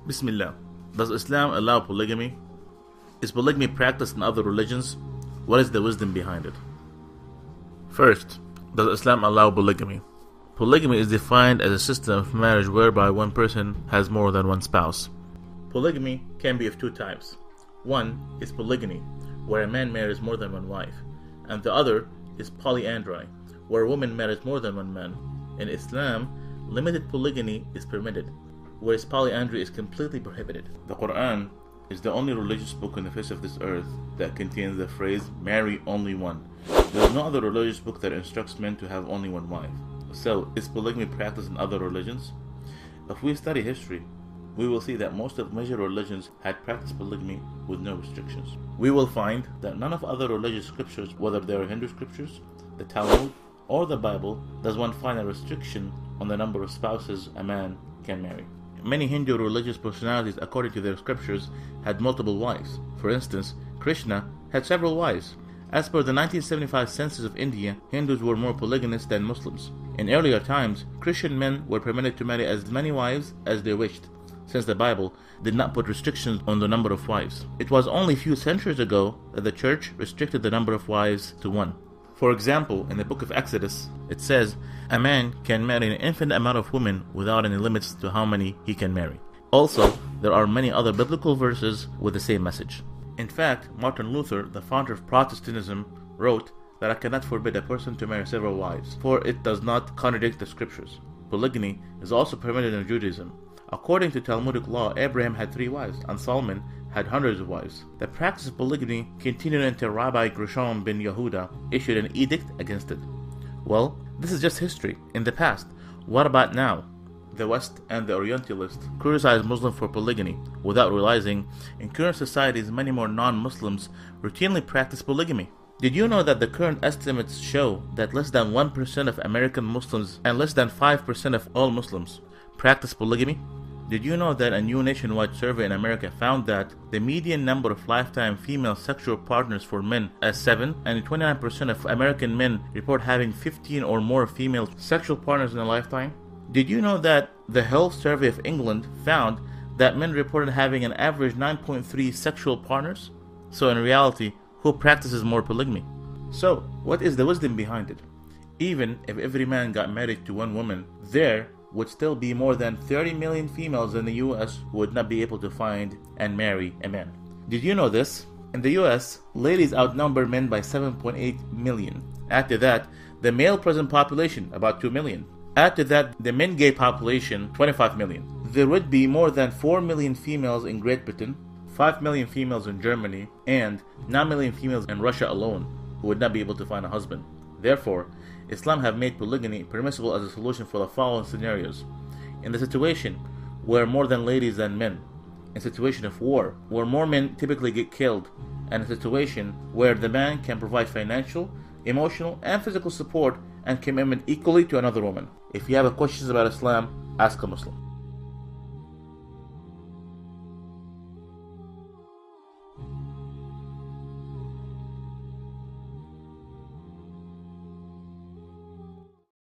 Bismillah. Does Islam allow polygamy? Is polygamy practiced in other religions? What is the wisdom behind it? First, does Islam allow polygamy? Polygamy is defined as a system of marriage whereby one person has more than one spouse. Polygamy can be of two types. One is polygyny, where a man marries more than one wife, and the other is polyandry, where a woman marries more than one man. In Islam, limited polygyny is permitted, whereas polyandry is completely prohibited. The Quran is the only religious book on the face of this earth that contains the phrase, marry only one. There is no other religious book that instructs men to have only one wife. So, is polygamy practiced in other religions? If we study history, we will see that most of major religions had practiced polygamy with no restrictions. We will find that none of other religious scriptures, whether they are Hindu scriptures, the Talmud, or the Bible, does one find a restriction on the number of spouses a man can marry. Many Hindu religious personalities, according to their scriptures, had multiple wives. For instance, Krishna had several wives. As per the 1975 census of India, Hindus were more polygynous than Muslims. In earlier times, Christian men were permitted to marry as many wives as they wished, since the Bible did not put restrictions on the number of wives. It was only a few centuries ago that the church restricted the number of wives to one. For example, in the book of Exodus, it says, a man can marry an infinite amount of women without any limits to how many he can marry. Also, there are many other biblical verses with the same message. In fact, Martin Luther, the founder of Protestantism, wrote that I cannot forbid a person to marry several wives, for it does not contradict the scriptures. Polygamy is also permitted in Judaism. According to Talmudic law, Abraham had 3 wives, and Solomon had hundreds of wives. The practice of polygamy continued until Rabbi Gershom ben Yehuda issued an edict against it. Well, this is just history. In the past, what about now? The West and the Orientalists criticize Muslims for polygamy without realizing in current societies many more non-Muslims routinely practice polygamy. Did you know that the current estimates show that less than 1% of American Muslims and less than 5% of all Muslims practice polygamy? Did you know that a new nationwide survey in America found that the median number of lifetime female sexual partners for men is 7, and 29% of American men report having 15 or more female sexual partners in a lifetime? Did you know that the Health Survey of England found that men reported having an average 9.3 sexual partners? So in reality, who practices more polygamy? So, what is the wisdom behind it? Even if every man got married to one woman, there would still be more than 30 million females in the US who would not be able to find and marry a man. Did you know this? In the US, ladies outnumber men by 7.8 million. Add to that, the male present population, about 2 million. Add to that, the men gay population, 25 million. There would be more than 4 million females in Great Britain, 5 million females in Germany, and 9 million females in Russia alone who would not be able to find a husband. Therefore, Islam have made polygamy permissible as a solution for the following scenarios. In the situation where more than ladies than men, in situation of war, where more men typically get killed, and a situation where the man can provide financial, emotional, and physical support and commitment equally to another woman. If you have questions about Islam, ask a Muslim.